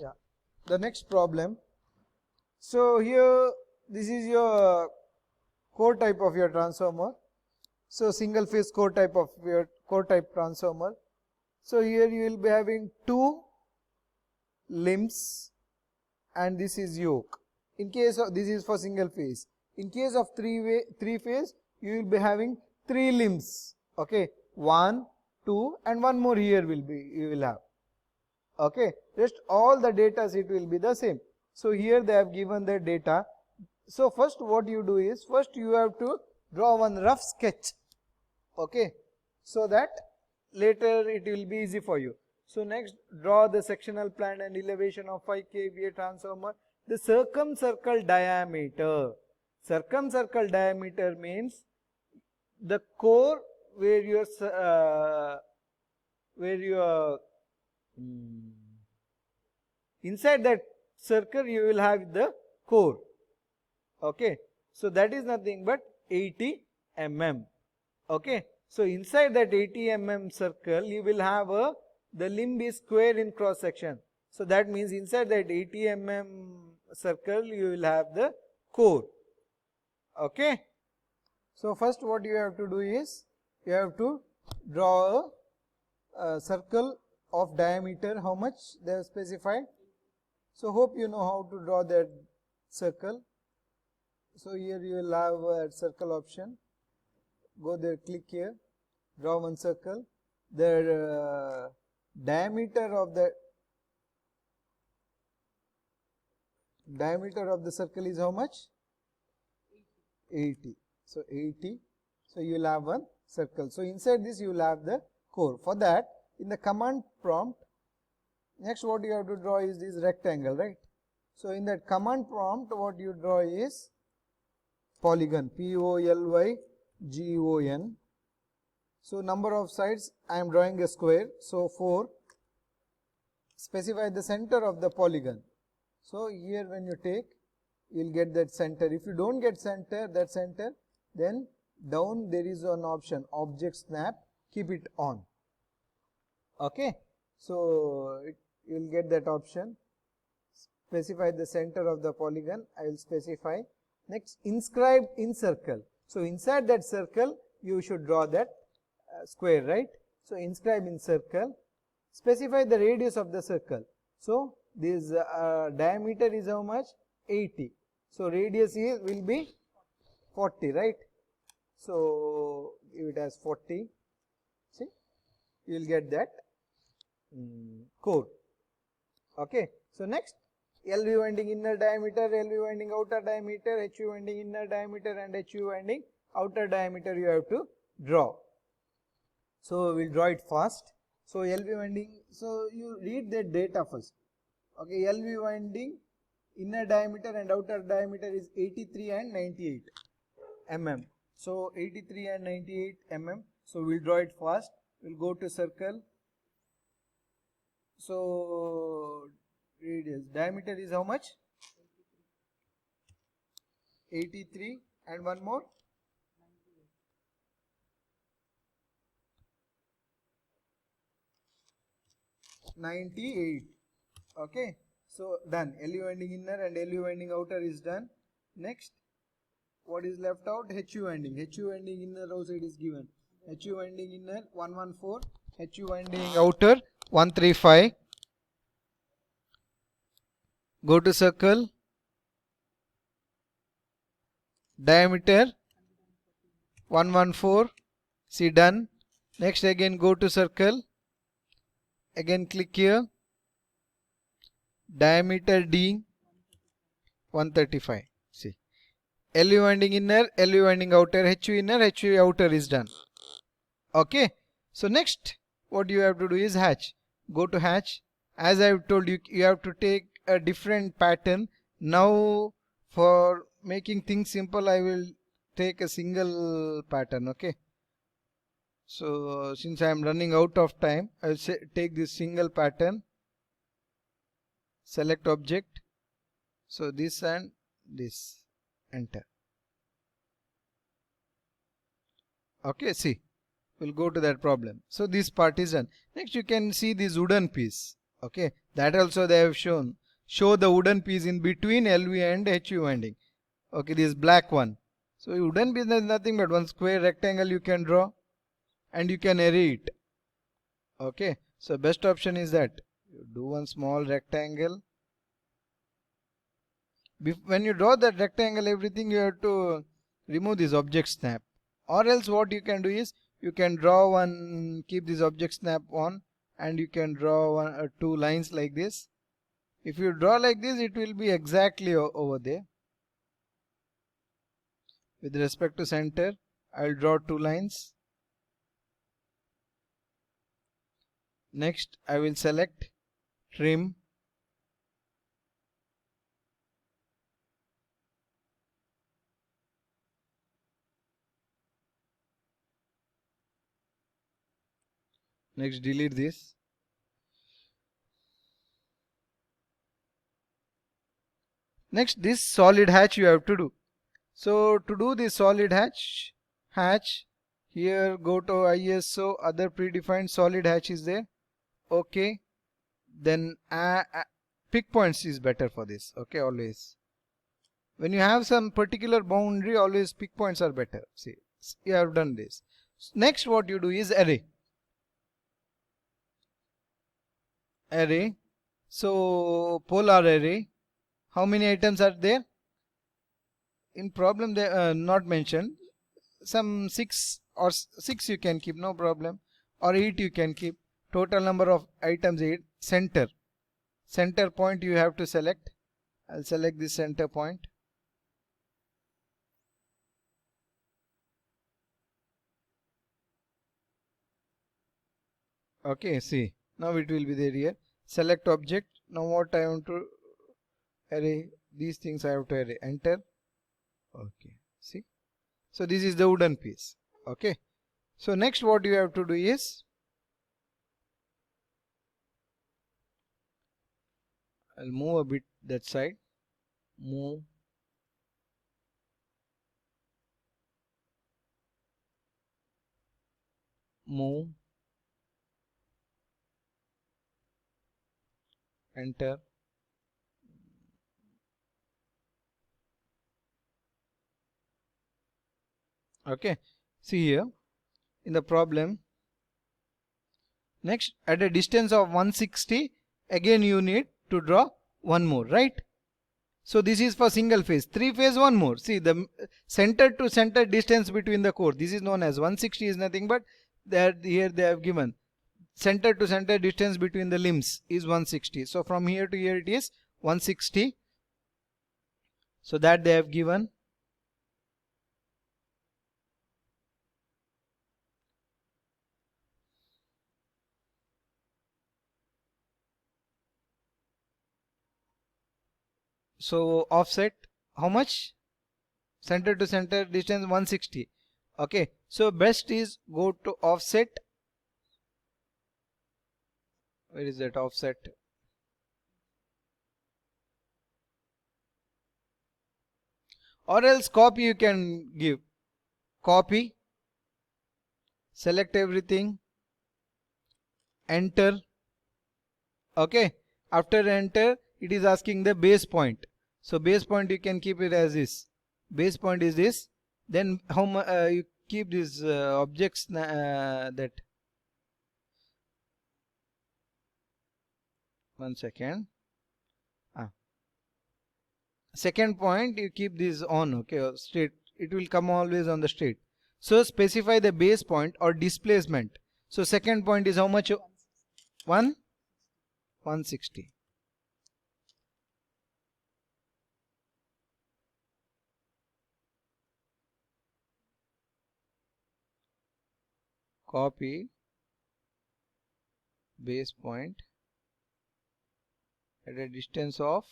Yeah. The next problem. So here this is your core type of your transformer. So single phase core type of your core type transformer. So here you will be having two limbs and this is yoke. In case of this is for single phase. In case of three phase, you will be having three limbs. Okay, 1, 2 and one more here will be you will have. Okay, rest all the data it will be the same. So here they have given the data. So first what you do is, first you have to draw one rough sketch. Okay, so that later it will be easy for you. So next, draw the sectional plan and elevation of 5 kVA transformer. The circumcircle diameter. Circumcircle diameter means the core where your inside that circle you will have the core. Okay, so that is nothing but 80 mm. Okay, so inside that 80 mm circle you will have the limb is square in cross section. So that means inside that 80 mm circle you will have the core. Okay, so first what you have to do is, you have to draw a circle of diameter. How much they have specified? So hope you know how to draw that circle. So here you will have a circle option. Go there, click here, draw one circle. The diameter of the circle is how much? 80. So 80. So you will have one circle. So inside this you will have the core. For that, in the command prompt, next what you have to draw is this rectangle, right? So in that command prompt, what you draw is polygon, Polygon. So number of sides, I am drawing a square. So 4. Specify the center of the polygon. So here when you take, you will get that center. If you don't get center, then down there is an option, object snap, keep it on. Okay, so you will get that option. Specify the center of the polygon. I will specify. Next, inscribed in circle. So inside that circle you should draw that square, right? So inscribe in circle. Specify the radius of the circle. So this diameter is how much? 80. So radius is will be 40, right? So give it as 40. See, you will get that core. Okay. So next, LV winding inner diameter, LV winding outer diameter, HV winding inner diameter and HV winding outer diameter you have to draw. So we will draw it fast. So LV winding, so you read the data first. Okay, LV winding inner diameter and outer diameter is 83 and 98 mm. So 83 and 98 mm. So we will draw it fast. We will go to circle. So radius, diameter is how much? 83 and one more? 98. Okay, so done. LU winding inner and LU winding outer is done. Next, what is left out? HU winding. HU winding inner also it is given. HU winding inner 114, HU winding outer 135. Go to circle. Diameter 114. See, done. Next, again go to circle. Again click here. Diameter D 135. See, LU winding inner, LU winding outer, HU inner, HU outer is done. Okay. So next, what you have to do is hatch. Go to hatch. As I have told you, you have to take a different pattern. Now, for making things simple, I will take a single pattern. Okay. So since I am running out of time, I will take this single pattern. Select object. So this and this. Enter. Okay, see. We'll go to that problem. So this part is done. Next you can see this wooden piece. Okay, that also they have shown. Show the wooden piece in between LV and HV winding. Okay, this black one. So wooden piece is nothing but one square rectangle you can draw and you can array it. Okay, so best option is that you do one small rectangle. When you draw that rectangle, everything you have to remove this object snap, or else what you can do is you can draw one, keep this object snap on, and you can draw one or two lines like this. If you draw like this, it will be exactly over there. With respect to center, I will draw two lines. Next, I will select trim. Next, delete this. Next, this solid hatch you have to do. So to do this solid hatch, here go to ISO, other predefined solid hatch is there. Okay, then pick points is better for this. Okay, always. When you have some particular boundary, always pick points are better. See, you have done this. Next, what you do is array. Array. So polar array. How many items are there? In problem they not mentioned. Some 6 or 6 you can keep, no problem, or 8 you can keep. Total number of items 8. Center point you have to select. I'll select this center point. Okay, see, now it will be there here. Select object. Now what I want to array, these things I have to array. Enter. Okay, see, so this is the wooden piece. Okay, so next what you have to do is, I'll move a bit that side. Move. Move. Enter. Okay, see here in the problem. Next, at a distance of 160, again you need to draw one more, right? So this is for single phase. 3 phase, one more. See, the center to center distance between the core, this is known as 160 is nothing but that here they have given center to center distance between the limbs is 160. So from here to here it is 160. So that they have given. So offset, how much? Center to center distance 160. Okay, so best is go to offset. Where is that offset? Or else copy you can give. Copy, select everything, enter. Okay, after enter it is asking the base point. So base point you can keep it as this. Base point is this. Then how you keep these objects that. One second. Second point you keep this on. Okay, straight. It will come always on the straight. So specify the base point or displacement. So second point is how much? 160. Copy base point at a distance of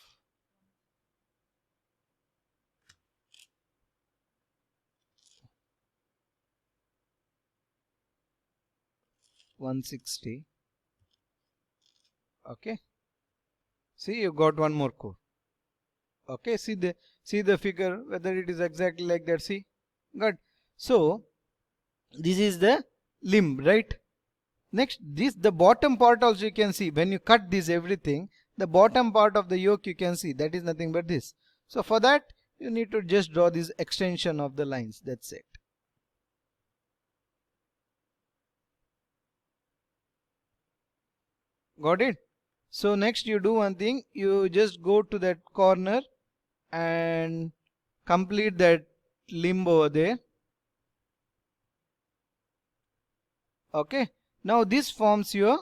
160. Okay, see, you got one more core. Okay, see the figure whether it is exactly like that. See, good. So this is the limb, right? Next, the bottom part also you can see. When you cut this everything, the bottom part of the yoke you can see, that is nothing but this. So for that you need to just draw this extension of the lines, that's it. Got it? So next you do one thing, you just go to that corner and complete that limb over there. Okay, now this forms your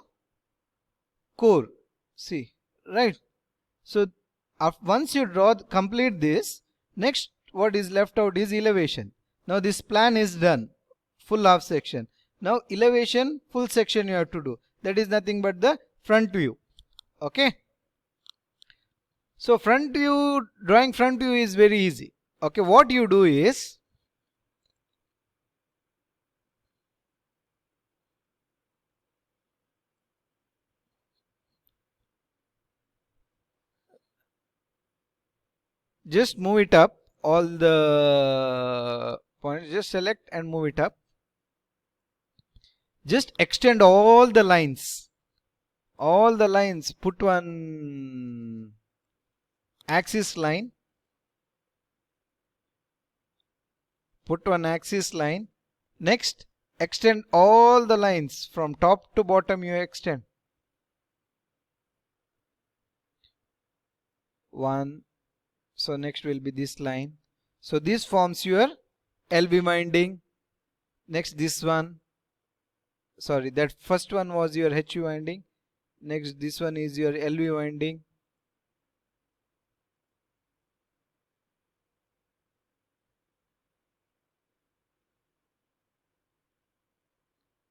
core, see, right? So once you complete this, next what is left out is elevation. Now this plan is done, full half section. Now elevation full section you have to do, that is nothing but the front view. Okay, so front view, drawing front view is very easy. Okay, what you do is, just move it up, all the points, just select and move it up. Just extend all the lines, put one axis line, next extend all the lines from top to bottom, you extend one. So next will be this line, so this forms your LV winding. Next this one, sorry, that first one was your HV winding. Next this one is your LV winding.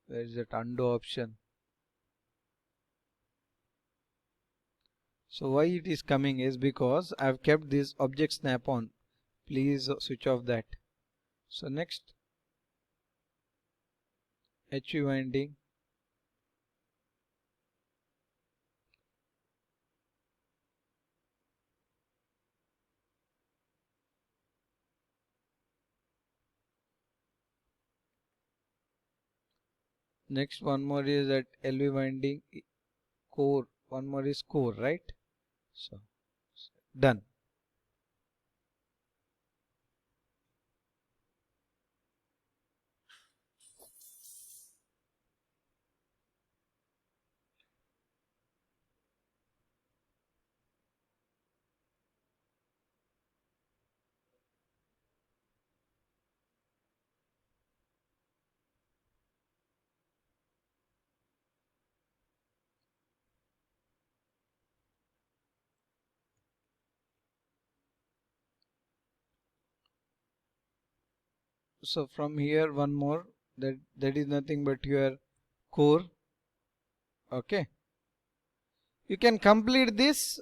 Where is that undo option? So why it is coming is because I have kept this object snap on. Please switch off that. So next HV winding, next one more is that LV winding, core, one more is core, right? So done. So from here one more, that is nothing but your core. Okay, you can complete this,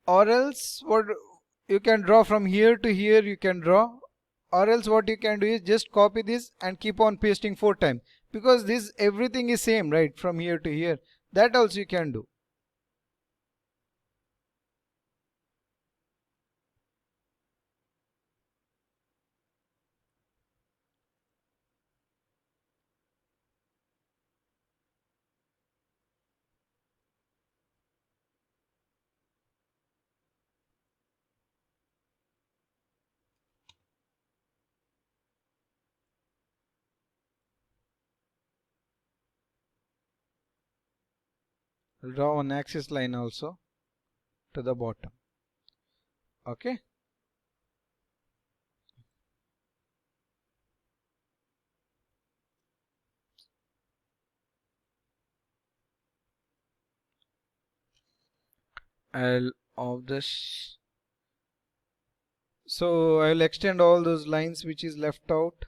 or else what you can draw from here to here, you can draw, or else what you can do is just copy this and keep on pasting 4 times, because this everything is same, right, from here to here. That also you can do. Draw an axis line also to the bottom. Okay, I'll of this, so I'll extend all those lines which is left out.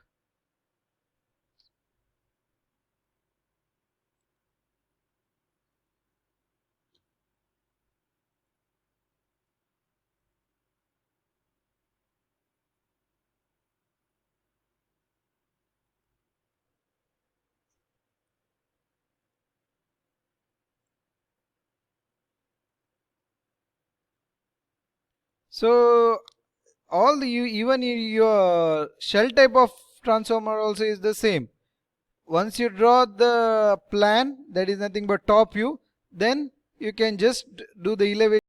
So all the even your shell type of transformer also is the same. once you draw the plan, that is nothing but top view, then you can just do the elevation